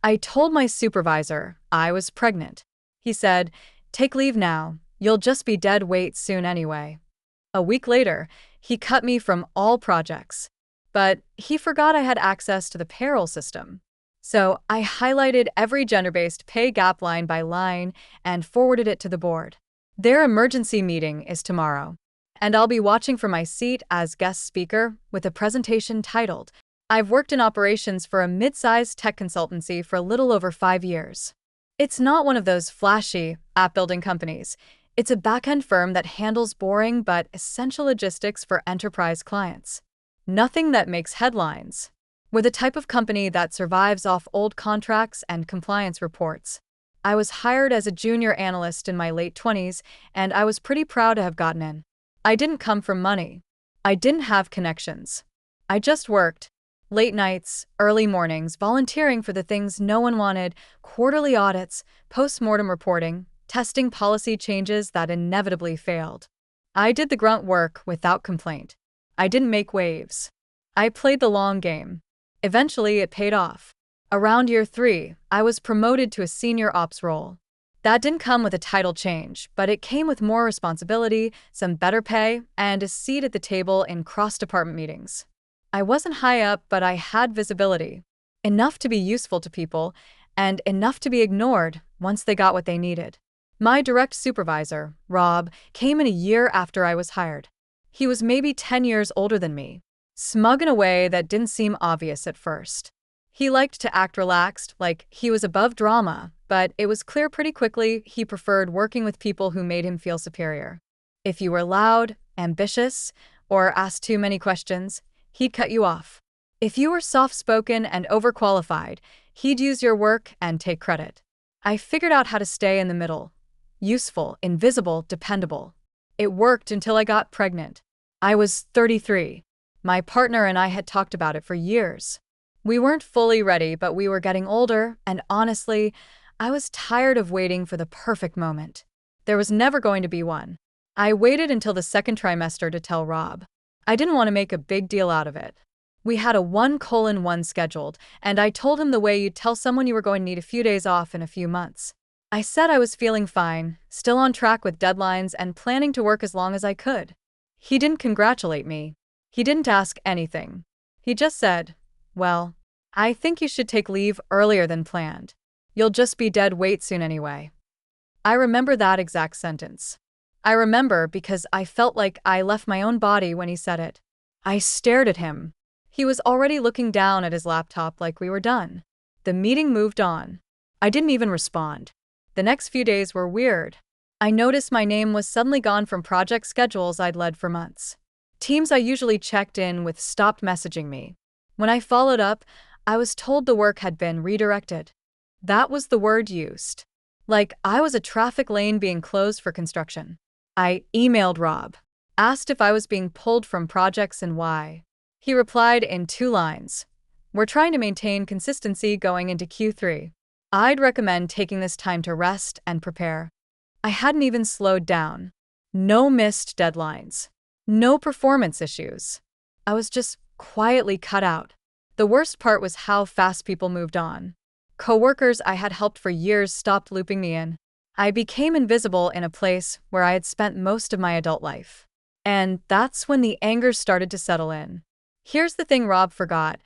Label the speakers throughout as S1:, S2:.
S1: I told my supervisor I was pregnant. He said, "Take leave now. You'll just be dead weight soon anyway." A week later, he cut me from all projects. But he forgot I had access to the payroll system. So I highlighted every gender-based pay gap line by line and forwarded it to the board. Their emergency meeting is tomorrow, and I'll be watching from my seat as guest speaker with a presentation titled, "I've worked in operations for a mid-sized tech consultancy for a little over 5 years." It's not one of those flashy, app-building companies. It's a back-end firm that handles boring but essential logistics for enterprise clients. Nothing that makes headlines. We're the type of company that survives off old contracts and compliance reports. I was hired as a junior analyst in my late 20s, and I was pretty proud to have gotten in. I didn't come from money. I didn't have connections. I just worked. Late nights, early mornings, volunteering for the things no one wanted, quarterly audits, post-mortem reporting, testing policy changes that inevitably failed. I did the grunt work without complaint. I didn't make waves. I played the long game. Eventually, it paid off. Around year 3, I was promoted to a senior ops role. That didn't come with a title change, but it came with more responsibility, some better pay, and a seat at the table in cross-department meetings. I wasn't high up, but I had visibility. Enough to be useful to people, and enough to be ignored once they got what they needed. My direct supervisor, Rob, came in a year after I was hired. He was maybe 10 years older than me, smug in a way that didn't seem obvious at first. He liked to act relaxed, like he was above drama, but it was clear pretty quickly he preferred working with people who made him feel superior. If you were loud, ambitious, or asked too many questions, he'd cut you off. If you were soft-spoken and overqualified, he'd use your work and take credit. I figured out how to stay in the middle. Useful, invisible, dependable. It worked until I got pregnant. I was 33. My partner and I had talked about it for years. We weren't fully ready, but we were getting older, and honestly, I was tired of waiting for the perfect moment. There was never going to be one. I waited until the second trimester to tell Rob. I didn't want to make a big deal out of it. We had a 1:1 scheduled, and I told him the way you'd tell someone you were going to need a few days off in a few months. I said I was feeling fine, still on track with deadlines and planning to work as long as I could. He didn't congratulate me. He didn't ask anything. He just said, "Well, I think you should take leave earlier than planned. You'll just be dead weight soon anyway." I remember that exact sentence. I remember because I felt like I left my own body when he said it. I stared at him. He was already looking down at his laptop like we were done. The meeting moved on. I didn't even respond. The next few days were weird. I noticed my name was suddenly gone from project schedules I'd led for months. Teams I usually checked in with stopped messaging me. When I followed up, I was told the work had been redirected. That was the word used. Like I was a traffic lane being closed for construction. I emailed Rob, asked if I was being pulled from projects and why. He replied in 2 lines. "We're trying to maintain consistency going into Q3. I'd recommend taking this time to rest and prepare." I hadn't even slowed down. No missed deadlines. No performance issues. I was just quietly cut out. The worst part was how fast people moved on. Coworkers I had helped for years stopped looping me in. I became invisible in a place where I had spent most of my adult life. And that's when the anger started to settle in. Here's the thing Rob forgot.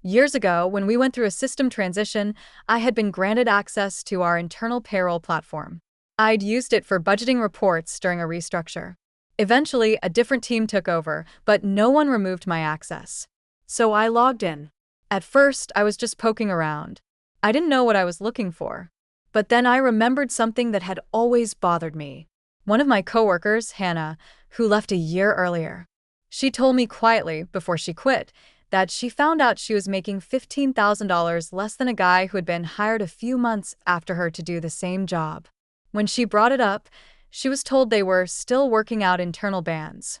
S1: Years ago, when we went through a system transition, I had been granted access to our internal payroll platform. I'd used it for budgeting reports during a restructure. Eventually, a different team took over, but no one removed my access. So I logged in. At first, I was just poking around. I didn't know what I was looking for. But then I remembered something that had always bothered me. One of my coworkers, Hannah, who left a year earlier. She told me quietly, before she quit, that she found out she was making $15,000 less than a guy who had been hired a few months after her to do the same job. When she brought it up, she was told they were still working out internal bands.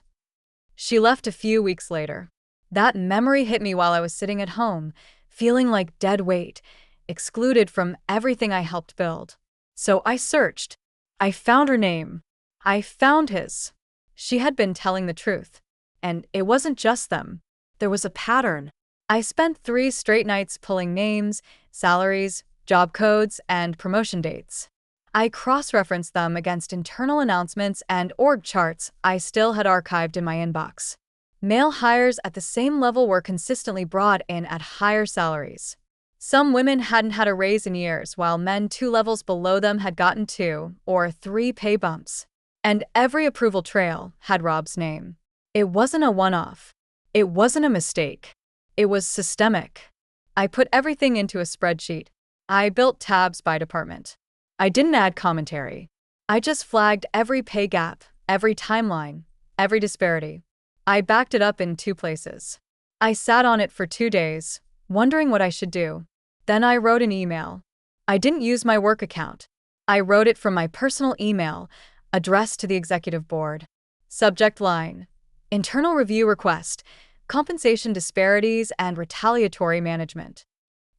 S1: She left a few weeks later. That memory hit me while I was sitting at home, feeling like dead weight, excluded from everything I helped build. So I searched. I found her name. I found his. She had been telling the truth. And it wasn't just them. There was a pattern. I spent 3 straight nights pulling names, salaries, job codes, and promotion dates. I cross-referenced them against internal announcements and org charts I still had archived in my inbox. Male hires at the same level were consistently brought in at higher salaries. Some women hadn't had a raise in years, while men 2 levels below them had gotten 2 or 3 pay bumps. And every approval trail had Rob's name. It wasn't a one-off. It wasn't a mistake. It was systemic. I put everything into a spreadsheet. I built tabs by department. I didn't add commentary. I just flagged every pay gap, every timeline, every disparity. I backed it up in 2 places. I sat on it for 2 days, wondering what I should do. Then I wrote an email. I didn't use my work account. I wrote it from my personal email, addressed to the executive board. Subject line: Internal review request, compensation disparities and retaliatory management.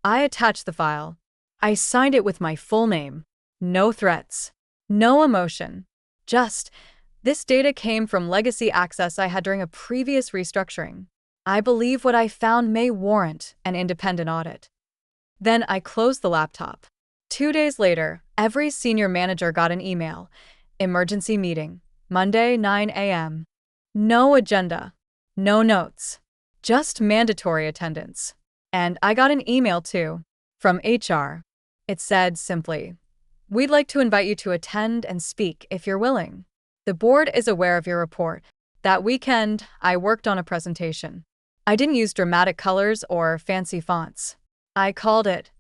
S1: I attached the file. I signed it with my full name. No threats. No emotion. Just, this data came from legacy access I had during a previous restructuring. I believe what I found may warrant an independent audit. Then I closed the laptop. 2 days later, every senior manager got an email. Emergency meeting, Monday, 9 a.m. No agenda. No notes. Just mandatory attendance. And I got an email too, from HR. It said simply, "We'd like to invite you to attend and speak if you're willing. The board is aware of your report." That weekend, I worked on a presentation. I didn't use dramatic colors or fancy fonts. I called it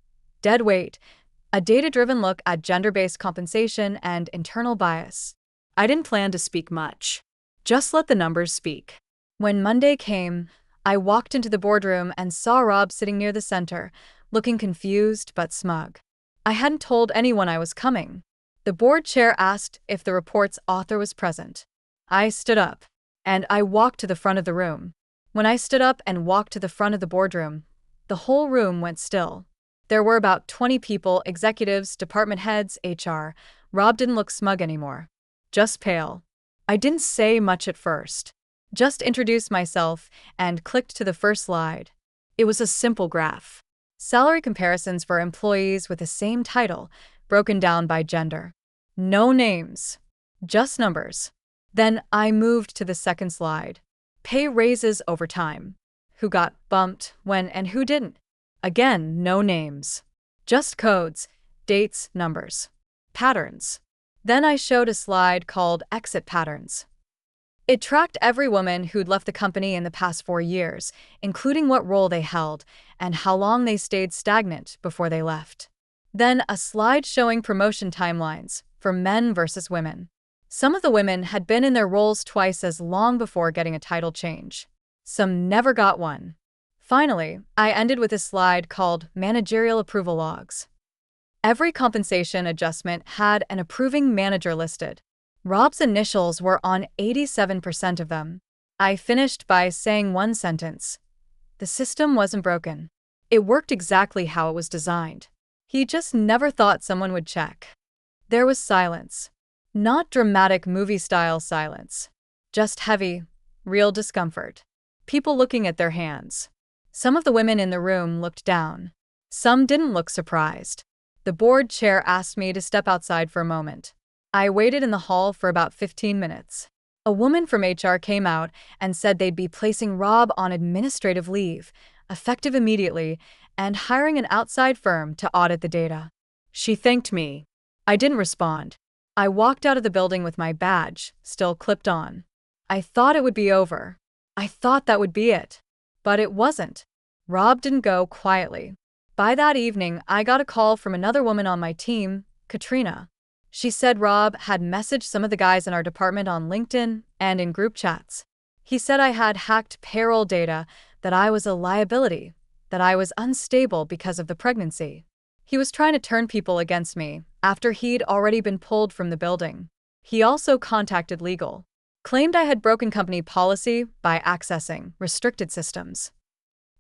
S1: Dead Weight, a data-driven look at gender-based compensation and internal bias. I didn't plan to speak much. Just let the numbers speak. When Monday came, I walked into the boardroom and saw Rob sitting near the center, looking confused but smug. I hadn't told anyone I was coming. The board chair asked if the report's author was present. I stood up, and I walked to the front of the room. When I stood up and walked to the front of the boardroom, the whole room went still. There were about 20 people, executives, department heads, HR. Rob didn't look smug anymore. Just pale. I didn't say much at first. Just introduced myself and clicked to the first slide. It was a simple graph. Salary comparisons for employees with the same title, broken down by gender. No names. Just numbers. Then I moved to the second slide. Pay raises over time. Who got bumped, when, and who didn't. Again, no names. Just codes, dates, numbers. Patterns. Then I showed a slide called Exit Patterns. It tracked every woman who'd left the company in the past 4 years, including what role they held and how long they stayed stagnant before they left. Then a slide showing promotion timelines for men versus women. Some of the women had been in their roles twice as long before getting a title change. Some never got one. Finally, I ended with a slide called Managerial Approval Logs. Every compensation adjustment had an approving manager listed. Rob's initials were on 87% of them. I finished by saying one sentence. The system wasn't broken. It worked exactly how it was designed. He just never thought someone would check. There was silence. Not dramatic movie-style silence. Just heavy, real discomfort. People looking at their hands. Some of the women in the room looked down. Some didn't look surprised. The board chair asked me to step outside for a moment. I waited in the hall for about 15 minutes. A woman from HR came out and said they'd be placing Rob on administrative leave, effective immediately, and hiring an outside firm to audit the data. She thanked me. I didn't respond. I walked out of the building with my badge still clipped on. I thought it would be over. I thought that would be it. But it wasn't. Rob didn't go quietly. By that evening, I got a call from another woman on my team, Katrina. She said Rob had messaged some of the guys in our department on LinkedIn and in group chats. He said I had hacked payroll data, that I was a liability, that I was unstable because of the pregnancy. He was trying to turn people against me after he'd already been pulled from the building. He also contacted legal. Claimed I had broken company policy by accessing restricted systems.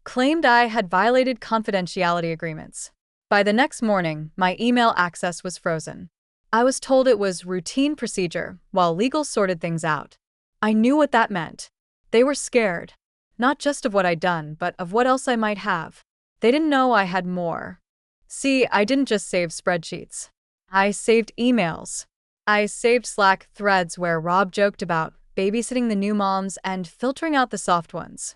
S1: Claimed I had violated confidentiality agreements. By the next morning, my email access was frozen. I was told it was routine procedure while legal sorted things out. I knew what that meant. They were scared, not just of what I'd done, but of what else I might have. They didn't know I had more. See, I didn't just save spreadsheets. I saved emails. I saved Slack threads where Rob joked about babysitting the new moms and filtering out the soft ones.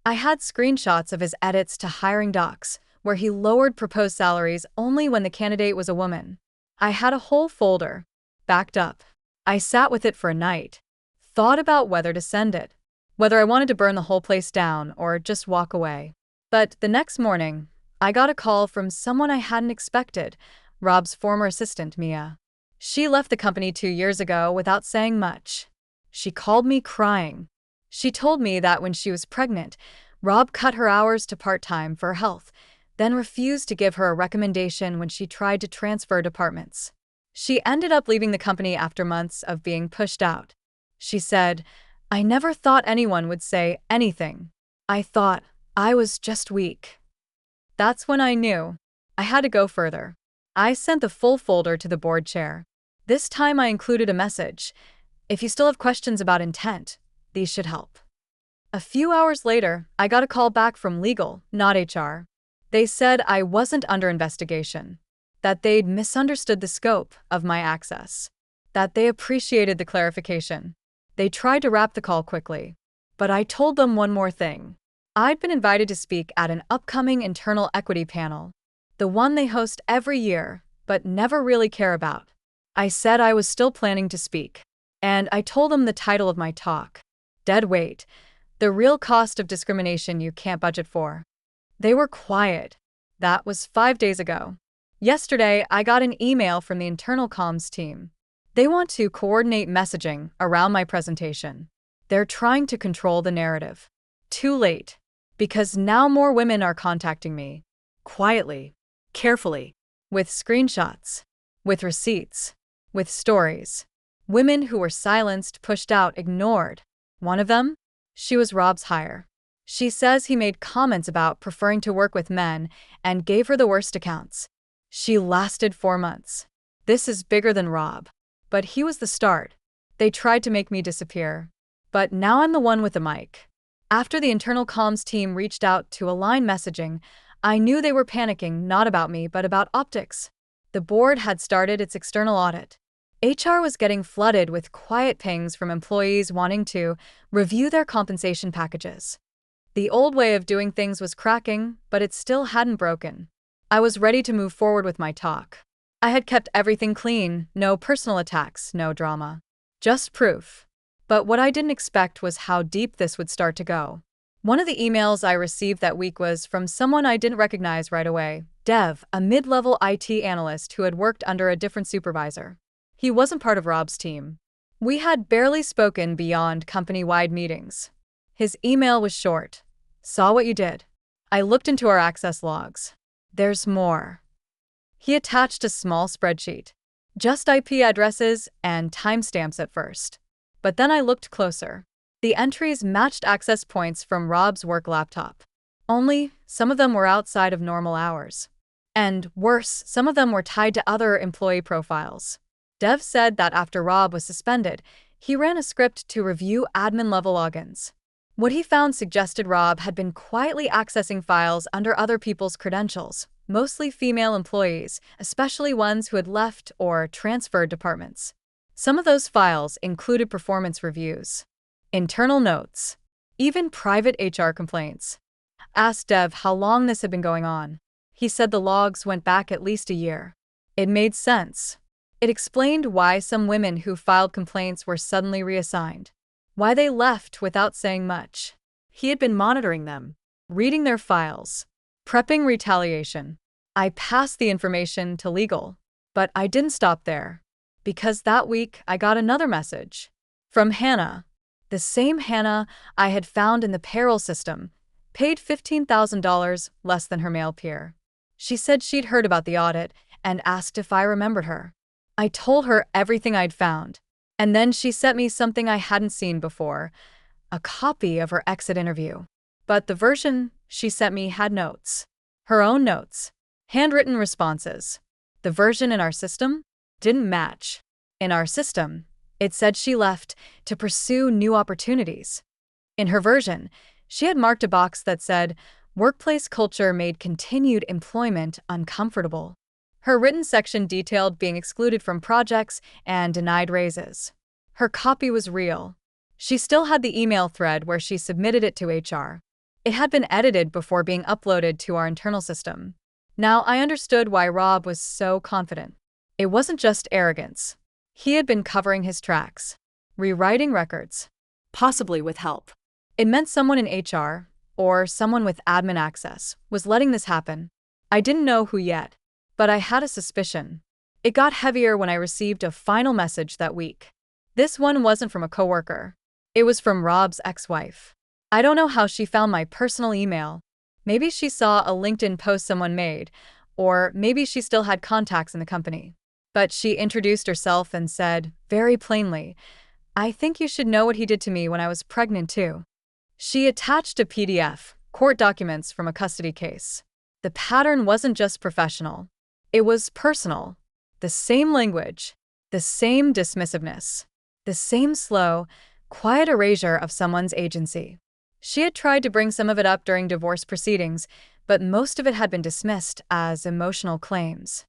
S1: I had screenshots of his edits to hiring docs, where he lowered proposed salaries only when the candidate was a woman. I had a whole folder, backed up. I sat with it for a night, thought about whether to send it, whether I wanted to burn the whole place down or just walk away. But the next morning, I got a call from someone I hadn't expected, Rob's former assistant, Mia. She left the company 2 years ago without saying much. She called me crying. She told me that when she was pregnant, Rob cut her hours to part-time for her health, then refused to give her a recommendation when she tried to transfer departments. She ended up leaving the company after months of being pushed out. She said, "I never thought anyone would say anything. I thought I was just weak." That's when I knew I had to go further. I sent the full folder to the board chair. This time I included a message. If you still have questions about intent, these should help. A few hours later, I got a call back from legal, not HR. They said I wasn't under investigation, that they'd misunderstood the scope of my access, that they appreciated the clarification. They tried to wrap the call quickly, but I told them one more thing. I'd been invited to speak at an upcoming internal equity panel, the one they host every year, but never really care about. I said I was still planning to speak, and I told them the title of my talk, Dead Weight, the real cost of discrimination you can't budget for. They were quiet. That was 5 days ago. Yesterday, I got an email from the internal comms team. They want to coordinate messaging around my presentation. They're trying to control the narrative. Too late, because now more women are contacting me. Quietly, carefully, with screenshots, with receipts, with stories. Women who were silenced, pushed out, ignored. One of them? She was Rob's hire. She says he made comments about preferring to work with men and gave her the worst accounts. She lasted 4 months. This is bigger than Rob. But he was the start. They tried to make me disappear. But now I'm the one with the mic. After the internal comms team reached out to align messaging, I knew they were panicking not about me but about optics. The board had started its external audit. HR was getting flooded with quiet pings from employees wanting to review their compensation packages. The old way of doing things was cracking, but it still hadn't broken. I was ready to move forward with my talk. I had kept everything clean, no personal attacks, no drama. Just proof. But what I didn't expect was how deep this would start to go. One of the emails I received that week was from someone I didn't recognize right away, Dev, a mid-level IT analyst who had worked under a different supervisor. He wasn't part of Rob's team. We had barely spoken beyond company-wide meetings. His email was short. Saw what you did. I looked into our access logs. There's more. He attached a small spreadsheet. Just IP addresses and timestamps at first. But then I looked closer. The entries matched access points from Rob's work laptop. Only, some of them were outside of normal hours. And worse, some of them were tied to other employee profiles. Dev said that after Rob was suspended, he ran a script to review admin-level logins. What he found suggested Rob had been quietly accessing files under other people's credentials, mostly female employees, especially ones who had left or transferred departments. Some of those files included performance reviews, internal notes, even private HR complaints. Asked Dev how long this had been going on. He said the logs went back at least a year. It made sense. It explained why some women who filed complaints were suddenly reassigned. Why they left without saying much. He had been monitoring them, reading their files, prepping retaliation. I passed the information to legal, but I didn't stop there. Because that week I got another message. From Hannah. The same Hannah I had found in the payroll system, paid $15,000 less than her male peer. She said she'd heard about the audit and asked if I remembered her. I told her everything I'd found. And then she sent me something I hadn't seen before, a copy of her exit interview. But the version she sent me had notes. Her own notes. Handwritten responses. The version in our system didn't match. In our system, it said she left to pursue new opportunities. In her version, she had marked a box that said, Workplace culture made continued employment uncomfortable. Her written section detailed being excluded from projects and denied raises. Her copy was real. She still had the email thread where she submitted it to HR. It had been edited before being uploaded to our internal system. Now I understood why Rob was so confident. It wasn't just arrogance. He had been covering his tracks, rewriting records, possibly with help. It meant someone in HR, or someone with admin access, was letting this happen. I didn't know who yet, but I had a suspicion. It got heavier when I received a final message that week. This one wasn't from a coworker. It was from Rob's ex-wife. I don't know how she found my personal email. Maybe she saw a LinkedIn post someone made, or maybe she still had contacts in the company. But she introduced herself and said, very plainly, "I think you should know what he did to me when I was pregnant too." She attached a PDF, court documents from a custody case. The pattern wasn't just professional. It was personal. The same language, the same dismissiveness, the same slow, quiet erasure of someone's agency. She had tried to bring some of it up during divorce proceedings, but most of it had been dismissed as emotional claims.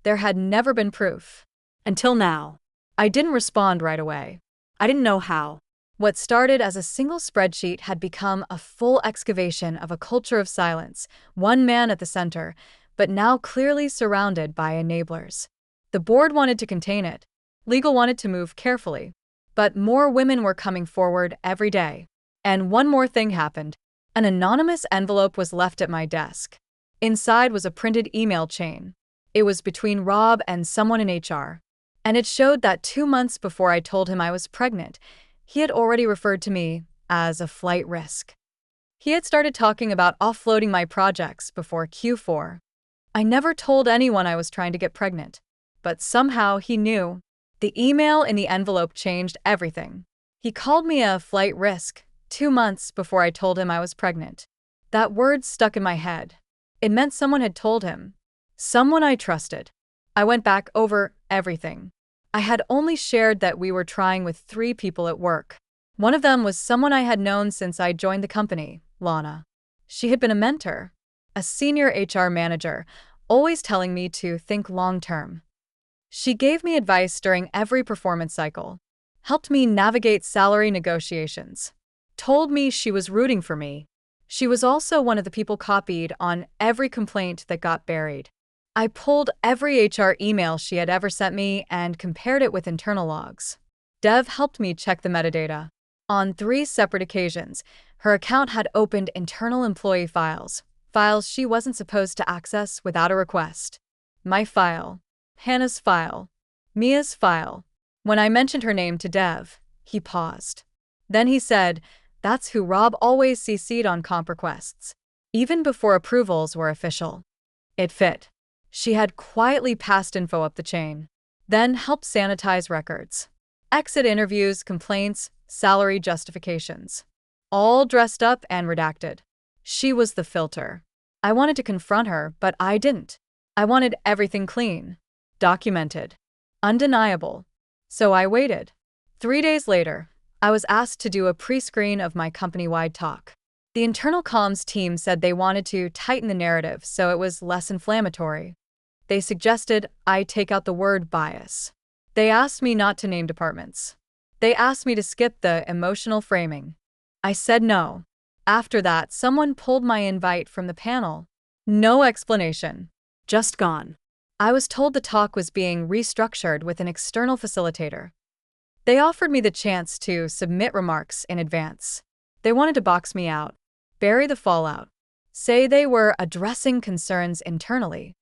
S1: There had never been proof. Until now. I didn't respond right away. I didn't know how. What started as a single spreadsheet had become a full excavation of a culture of silence, one man at the center, but now clearly surrounded by enablers. The board wanted to contain it. Legal wanted to move carefully. But more women were coming forward every day. And one more thing happened. An anonymous envelope was left at my desk. Inside was a printed email chain. It was between Rob and someone in HR. And it showed that 2 months before I told him I was pregnant, he had already referred to me as a flight risk. He had started talking about offloading my projects before Q4. I never told anyone I was trying to get pregnant, but somehow he knew. The email in the envelope changed everything. He called me a flight risk 2 months before I told him I was pregnant. That word stuck in my head. It meant someone had told him. Someone I trusted. I went back over everything. I had only shared that we were trying with 3 people at work. One of them was someone I had known since I joined the company, Lana. She had been a mentor, a senior HR manager, always telling me to think long-term. She gave me advice during every performance cycle, helped me navigate salary negotiations, told me she was rooting for me. She was also one of the people copied on every complaint that got buried. I pulled every HR email she had ever sent me and compared it with internal logs. Dev helped me check the metadata. On 3 separate occasions, her account had opened internal employee files she wasn't supposed to access without a request. My file, Hannah's file, Mia's file. When I mentioned her name to Dev, he paused. Then he said, "That's who Rob always CC'd on comp requests, even before approvals were official." It fit. She had quietly passed info up the chain, then helped sanitize records. Exit interviews, complaints, salary justifications. All dressed up and redacted. She was the filter. I wanted to confront her, but I didn't. I wanted everything clean, documented, undeniable. So I waited. 3 days later, I was asked to do a pre-screen of my company-wide talk. The internal comms team said they wanted to tighten the narrative so it was less inflammatory. They suggested I take out the word bias. They asked me not to name departments. They asked me to skip the emotional framing. I said no. After that, someone pulled my invite from the panel. No explanation. Just gone. I was told the talk was being restructured with an external facilitator. They offered me the chance to submit remarks in advance. They wanted to box me out, bury the fallout, say they were addressing concerns internally.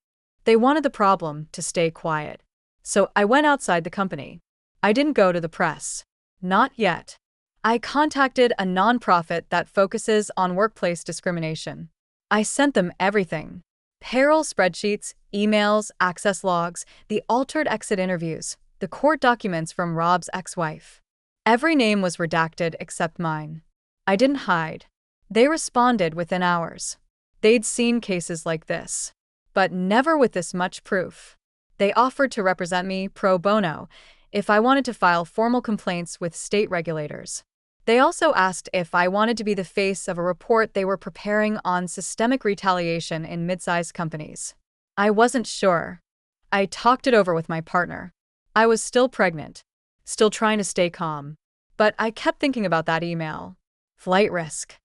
S1: They wanted the problem to stay quiet. So I went outside the company. I didn't go to the press. Not yet. I contacted a nonprofit that focuses on workplace discrimination. I sent them everything. Payroll spreadsheets, emails, access logs, the altered exit interviews, the court documents from Rob's ex-wife. Every name was redacted except mine. I didn't hide. They responded within hours. They'd seen cases like this, but never with this much proof. They offered to represent me pro bono if I wanted to file formal complaints with state regulators. They also asked if I wanted to be the face of a report they were preparing on systemic retaliation in mid-sized companies. I wasn't sure. I talked it over with my partner. I was still pregnant, still trying to stay calm. But I kept thinking about that email. Flight risk.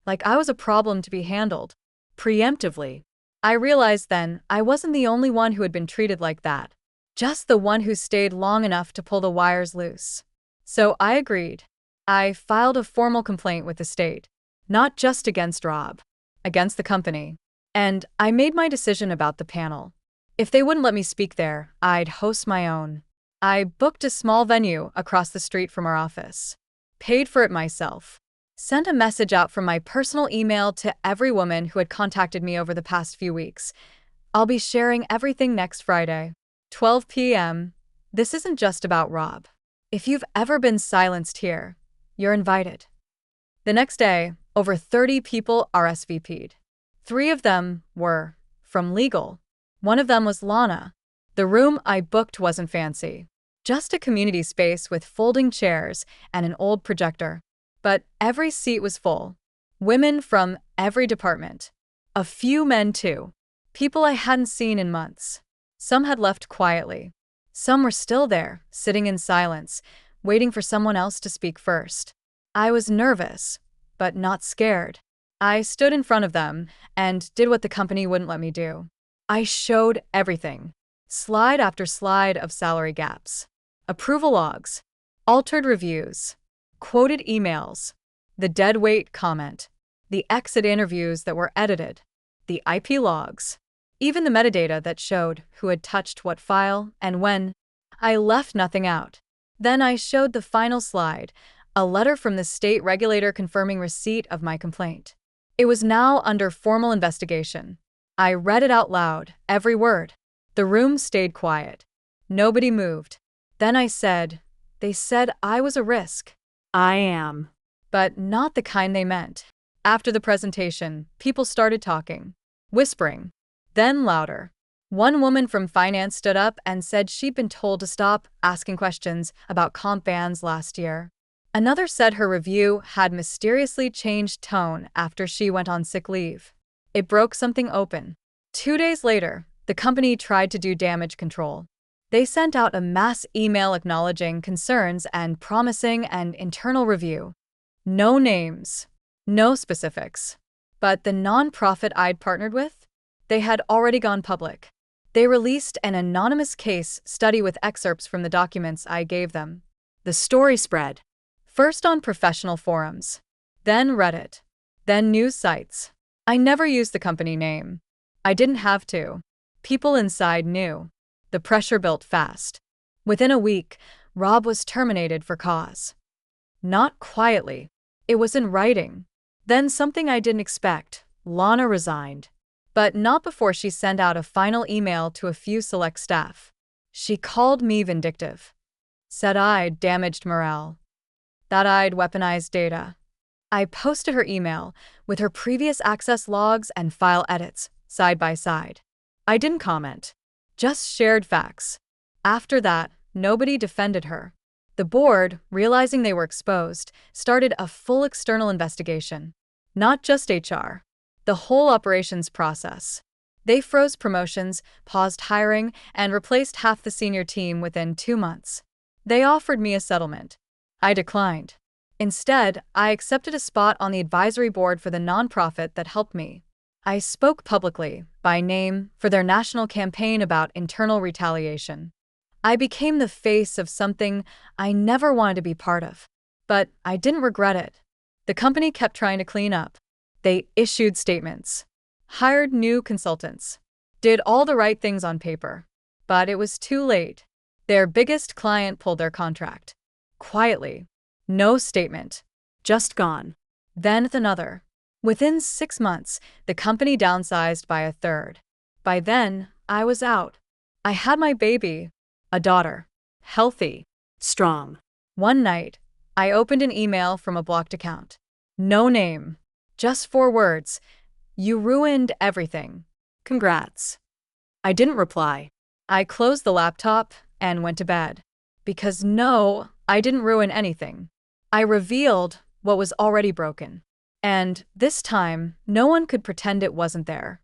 S1: Like I was a problem to be handled. Preemptively. I realized then I wasn't the only one who had been treated like that. Just the one who stayed long enough to pull the wires loose. So I agreed. I filed a formal complaint with the state. Not just against Rob. Against the company. And I made my decision about the panel. If they wouldn't let me speak there, I'd host my own. I booked a small venue across the street from our office. Paid for it myself. Sent a message out from my personal email to every woman who had contacted me over the past few weeks. I'll be sharing everything next Friday, 12 p.m. This isn't just about Rob. If you've ever been silenced here, you're invited. The next day, over 30 people RSVP'd. 3 of them were from legal. One of them was Lana. The room I booked wasn't fancy. Just a community space with folding chairs and an old projector. But every seat was full. Women from every department. A few men too. People I hadn't seen in months. Some had left quietly. Some were still there, sitting in silence, waiting for someone else to speak first. I was nervous, but not scared. I stood in front of them and did what the company wouldn't let me do. I showed everything. Slide after slide of salary gaps. Approval logs. Altered reviews. Quoted emails. The dead weight comment. The exit interviews that were edited. The IP logs. Even the metadata that showed who had touched what file and when. I left nothing out. Then I showed the final slide, a letter from the state regulator confirming receipt of my complaint. It was now under formal investigation. I read it out loud, every word. The room stayed quiet. Nobody moved. Then I said, they said I was a risk. I am. But not the kind they meant. After the presentation, people started talking. Whispering. Then louder. One woman from finance stood up and said she'd been told to stop asking questions about comp bans last year. Another said her review had mysteriously changed tone after she went on sick leave. It broke something open. 2 days later, the company tried to do damage control. They sent out a mass email acknowledging concerns and promising an internal review. No names. No specifics. But the nonprofit I'd partnered with? They had already gone public. They released an anonymous case study with excerpts from the documents I gave them. The story spread. First on professional forums. Then Reddit. Then news sites. I never used the company name. I didn't have to. People inside knew. The pressure built fast. Within a week, Rob was terminated for cause. Not quietly. It was in writing. Then something I didn't expect. Lana resigned. But not before she sent out a final email to a few select staff. She called me vindictive. Said I'd damaged morale. That I'd weaponized data. I posted her email with her previous access logs and file edits, side by side. I didn't comment. Just shared facts. After that, nobody defended her. The board, realizing they were exposed, started a full external investigation. Not just HR. The whole operations process. They froze promotions, paused hiring, and replaced half the senior team within 2 months. They offered me a settlement. I declined. Instead, I accepted a spot on the advisory board for the nonprofit that helped me. I spoke publicly, by name, for their national campaign about internal retaliation. I became the face of something I never wanted to be part of. But I didn't regret it. The company kept trying to clean up. They issued statements, hired new consultants, did all the right things on paper. But it was too late. Their biggest client pulled their contract. Quietly. No statement. Just gone. Then another. Within 6 months, the company downsized by 1/3. By then, I was out. I had my baby, a daughter, healthy, strong. One night, I opened an email from a blocked account. No name. Just 4 words. You ruined everything. Congrats. I didn't reply. I closed the laptop and went to bed. Because no, I didn't ruin anything. I revealed what was already broken. And this time, no one could pretend it wasn't there.